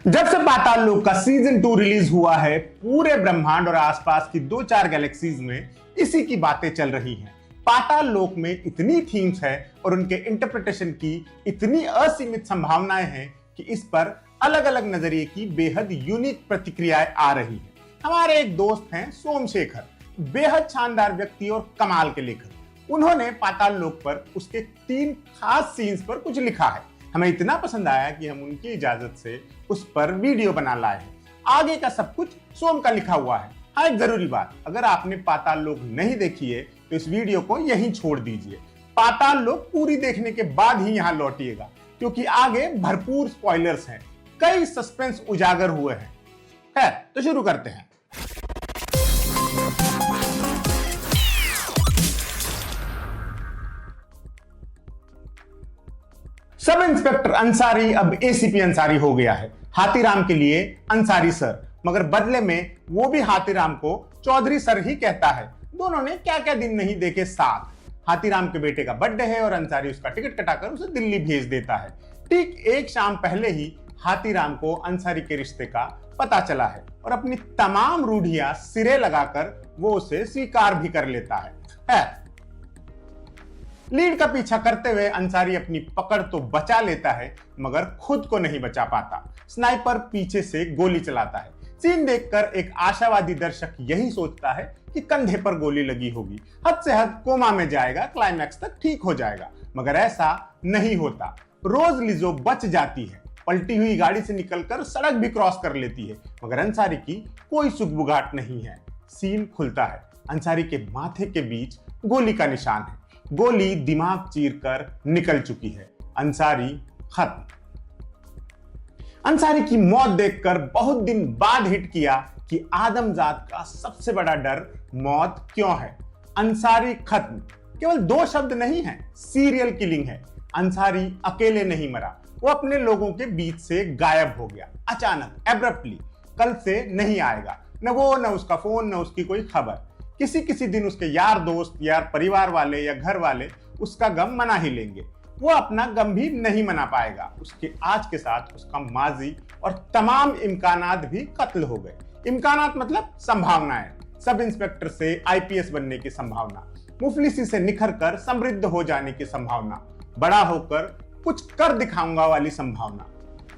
जब से पाताल लोक का सीजन 2 रिलीज हुआ है, पूरे ब्रह्मांड और आसपास की 2-4 गैलेक्सीज में इसी की बातें चल रही हैं। पाताल लोक में इतनी थीम्स है और उनके इंटरप्रिटेशन की इतनी असीमित संभावनाएं हैं कि इस पर अलग अलग नजरिए की बेहद यूनिक प्रतिक्रियाएं आ रही हैं। हमारे एक दोस्त हैं सोमशेखर, बेहद शानदार व्यक्ति और कमाल के लेखक। उन्होंने पाताल लोक पर उसके 3 खास सीन्स पर कुछ लिखा है। हमें इतना पसंद आया कि हम उनकी इजाजत से उस पर वीडियो बना लाए हैं। आगे का सब कुछ सोम का लिखा हुआ है। हाँ, एक जरूरी बात, अगर आपने पाताल लोक नहीं देखी है तो इस वीडियो को यहीं छोड़ दीजिए। पाताल लोक पूरी देखने के बाद ही यहाँ लौटिएगा, क्योंकि आगे भरपूर स्पॉयलर्स हैं, कई सस्पेंस उजागर हुए हैं। खैर, तो शुरू करते हैं। सब इंस्पेक्टर अंसारी अब एसीपी अंसारी हो गया है। हाथीराम के लिए अंसारी सर, मगर बदले में वो भी हाथीराम को चौधरी सर ही कहता है। दोनों ने क्या क्या दिन नहीं देखे साथ। हाथीराम के बेटे का बर्थडे है और अंसारी उसका टिकट कटाकर उसे दिल्ली भेज देता है। ठीक एक शाम पहले ही हाथीराम को अंसारी के रिश्ते का पता चला है और अपनी तमाम रूढ़ियां सिरे लगाकर वो उसे स्वीकार भी कर लेता है। लीड का पीछा करते हुए अंसारी अपनी पकड़ तो बचा लेता है, मगर खुद को नहीं बचा पाता। स्नाइपर पीछे से गोली चलाता है। सीन देखकर एक आशावादी दर्शक यही सोचता है कि कंधे पर गोली लगी होगी, हद से हद कोमा में जाएगा, क्लाइमैक्स तक ठीक हो जाएगा, मगर ऐसा नहीं होता। रोज लिजो बच जाती है, पलटी हुई गाड़ी से निकलकर सड़क भी क्रॉस कर लेती है, मगर अंसारी की कोई सुगबुगाहट नहीं है। सीन खुलता है, अंसारी के माथे के बीच गोली का निशान है। गोली दिमाग चीरकर निकल चुकी है। अंसारी खत्म। अंसारी की मौत देखकर बहुत दिन बाद हिट किया कि आदमजात का सबसे बड़ा डर मौत क्यों है। अंसारी खत्म केवल 2 शब्द नहीं है, सीरियल किलिंग है। अंसारी अकेले नहीं मरा, वो अपने लोगों के बीच से गायब हो गया, अचानक, एब्रप्टली। कल से नहीं आएगा, न वो, न उसका फोन, न उसकी कोई खबर। किसी दिन उसके यार दोस्त या परिवार वाले या घर वाले उसका गम मना ही लेंगे। वो अपना गम भी नहीं मना पाएगा। उसके आज के साथ उसका माजी और तमाम इम्कानात भी कत्ल हो गए। इम्कानात मतलब संभावनाएं। सब इंस्पेक्टर से आईपीएस बनने की संभावना, मुफलिसी से निखर कर समृद्ध हो जाने की संभावना, बड़ा होकर कुछ कर दिखाऊंगा वाली संभावना।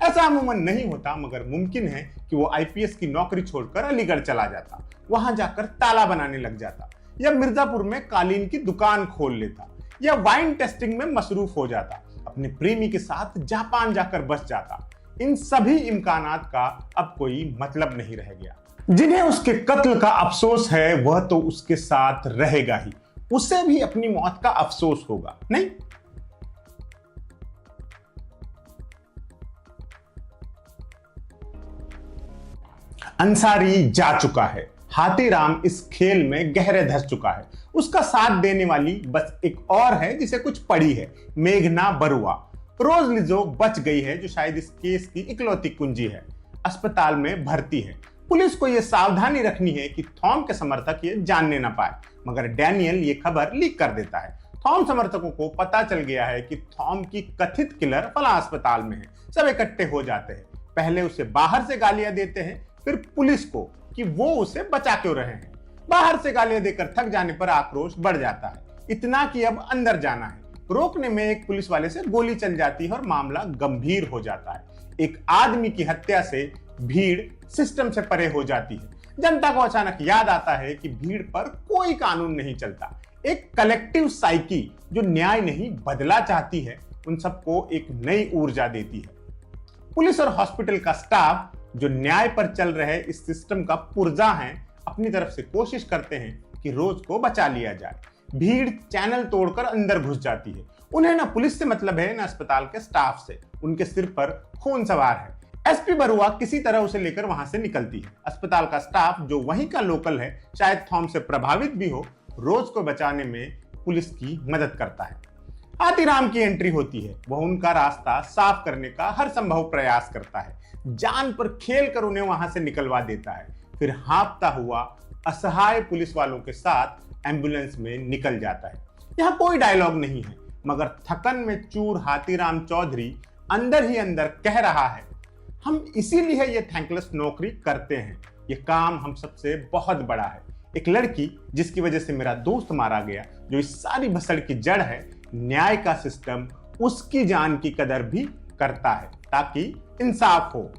ऐसा अमूमन नहीं होता, मगर मुमकिन है कि वो आईपीएस की नौकरी छोड़कर अलीगढ़ चला जाता, वहां जाकर ताला बनाने लग जाता, या मिर्जापुर में कालीन की दुकान खोल लेता, या वाइन टेस्टिंग में मसरूफ हो जाता, अपने प्रेमी के साथ जापान जाकर बस जाता। इन सभी इम्कानात का अब कोई मतलब नहीं रह गया। जिन्हें उसके कत्ल का अफसोस है वह तो उसके साथ रहेगा ही, उसे भी अपनी मौत का अफसोस होगा, नहीं? अंसारी जा चुका है। हाथीराम इस खेल में गहरे धंस चुका है। उसका साथ देने वाली बस एक और है जिसे कुछ पड़ी है, मेघना बरुआ। रोज लिजो बच गई है, जो शायद इस केस की इकलौती कुंजी है। अस्पताल में भर्ती है। पुलिस को यह सावधानी रखनी है कि थॉम के समर्थक ये जानने ना पाए, मगर डैनियल ये खबर लीक कर देता है। थॉम समर्थकों को पता चल गया है कि थॉम की कथित किलर फला अस्पताल में है। सब इकट्ठे हो जाते हैं। पहले उसे बाहर से गालियां देते हैं, फिर पुलिस को कि वो उसे बचा क्यों रहे हैं। बाहर से गालियां देकर थक जाने पर आक्रोश बढ़ जाता है, इतना कि अब अंदर जाना है। रोकने में एक पुलिस वाले से गोली चल जाती है और मामला गंभीर हो जाता है। एक आदमी की हत्या से भीड़ सिस्टम से परे हो जाती है। जनता को अचानक याद आता है कि भीड़ पर कोई कानून नहीं चलता। एक कलेक्टिव साइकी जो न्याय नहीं बदला चाहती है, उन सबको एक नई ऊर्जा देती है। पुलिस और हॉस्पिटल का स्टाफ जो न्याय पर चल रहे इस सिस्टम का पुर्जा है, अपनी तरफ से कोशिश करते हैं कि रोज को बचा लिया जाए। भीड़ चैनल तोड़कर अंदर घुस जाती है। उन्हें ना पुलिस से मतलब है, ना अस्पताल के स्टाफ से। उनके सिर पर खून सवार है। एसपी बरुआ किसी तरह उसे लेकर वहां से निकलती है। अस्पताल का स्टाफ जो वहीं का लोकल है, शायद थॉम से प्रभावित भी हो, रोज को बचाने में पुलिस की मदद करता है। हाथीराम की एंट्री होती है। वह उनका रास्ता साफ करने का हर संभव प्रयास करता है। जान पर खेल कर उन्हें वहां से निकलवा देता है। फिर हाँफता हुआ असहाय पुलिस वालों के साथ एम्बुलेंस में निकल जाता है। यहाँ कोई डायलॉग नहीं है, मगर थकन में चूर हाथीराम चौधरी अंदर ही अंदर कह रहा है, हम इसीलिए ये थैंकलेस नौकरी करते हैं। ये काम हम सबसे बहुत बड़ा है। एक लड़की जिसकी वजह से मेरा दोस्त मारा गया, जो इस सारी भसड़ की जड़ है, न्याय का सिस्टम उसकी जान की कदर भी करता है ताकि इंसाफ हो।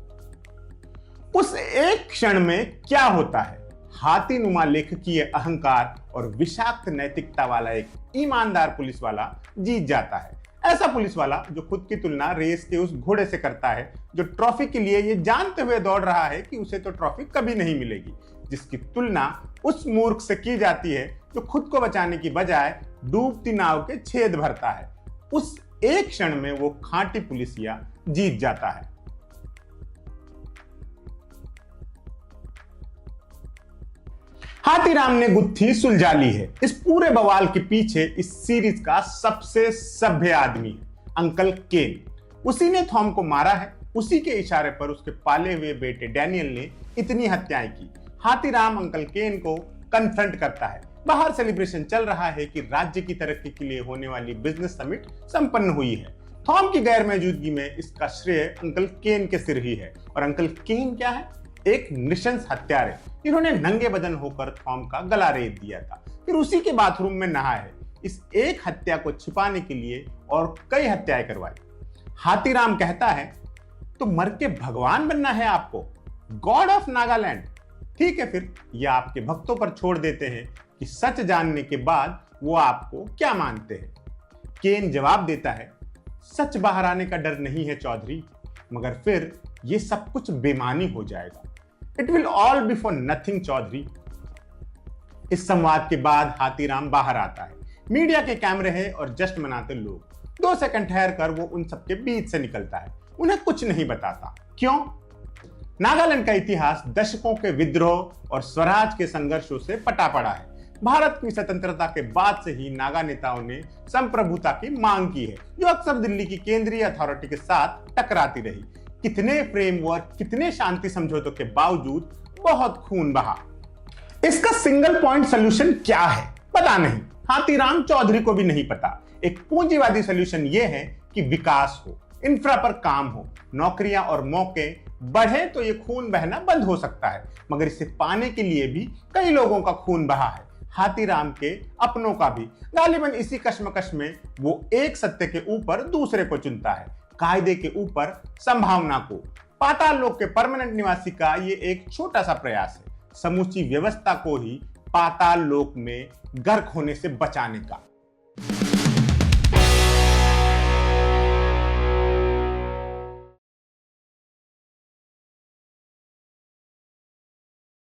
उस एक क्षण में क्या होता है, हाथीनुमा लेखकीय अहंकार और विषाक्त नैतिकता वाला एक ईमानदार पुलिस वाला जीत जाता है। ऐसा पुलिस वाला जो खुद की तुलना रेस के उस घोड़े से करता है जो ट्रॉफी के लिए ये जानते हुए दौड़ रहा है कि उसे तो ट्रॉफी कभी नहीं मिलेगी, जिसकी तुलना उस मूर्ख से की जाती है जो खुद को बचाने की बजाय डूबती नाव के छेद भरता है। उस एक क्षण में वो खांटी पुलिसिया जीत जाता है। हाथीराम ने गुत्थी सुलझा ली है। इस पूरे बवाल के पीछे इस सीरीज का सबसे सभ्य आदमी है अंकल केन। उसी ने थॉम को मारा है। उसी के इशारे पर उसके पाले हुए बेटे डैनियल ने इतनी हत्याएं की। हाथीराम अंकल केन को कन्फ्रंट करता है। बाहर सेलिब्रेशन चल रहा है कि राज्य की तरक्की के लिए होने वाली बिजनेस समिट संपन्न हुई है। थॉम की गैर मौजूदगी में इसका श्रेय अंकल केन के सिर ही है। और अंकल केन क्या है? एक नृशंस हत्यारे जिन्होंने नंगे बदन होकर थॉम का गला रेत दिया था, फिर उसी के बाथरूम में नहाए है। इस एक हत्या को छिपाने के लिए और कई हत्याएं करवाई। हाथीराम कहता है, तो मर के भगवान बनना है आपको, गॉड ऑफ नागालैंड। ठीक है, फिर यह आपके भक्तों पर छोड़ देते हैं कि सच जानने के बाद वो आपको क्या मानते हैं। केन जवाब देता है, सच बाहर आने का डर नहीं है चौधरी, मगर फिर ये सब कुछ बेमानी हो जाएगा। It will all be for nothing Chaudhary. इस संवाद के बाद हाथीराम बाहर आता है। मीडिया के कैमरे हैं और जश्न मनाते लोग। 2 सेकंड ठहर कर वो उन सबके बीच से निकलता है। उन्हें कुछ नहीं बताता। क्यों? नागालैंड का इतिहास दशकों के विद्रोह और स्वराज के संघर्षों से पटा पड़ा है। भारत की स्वतंत्रता के बाद से ही नागा नेताओं ने संप्रभुता की मांग की है, जो अक्सर दिल्ली की केंद्रीय अथॉरिटी के साथ टकराती रही। कितने फ्रेमवर्क, कितने शांति समझौतों के बावजूद बहुत खून बहा। इसका सिंगल पॉइंट सोल्यूशन क्या है पता नहीं। हाथीराम चौधरी को भी नहीं पता। एक पूंजीवादी सोल्यूशन यह है कि विकास हो, इंफ्रा पर काम हो, नौकरियां और मौके बढ़े तो ये खून बहना बंद हो सकता है। मगर इसे पाने के लिए भी कई लोगों का खून बहा है, हाथीराम के अपनों का भी। गालिबन इसी कश्मकश में वो एक सत्य के ऊपर दूसरे को चुनता है, कायदे के ऊपर संभावना को। पाताल लोक के परमानेंट निवासी का ये एक छोटा सा प्रयास है, समूची व्यवस्था को ही पाताल लोक में गर्क होने से बचाने का।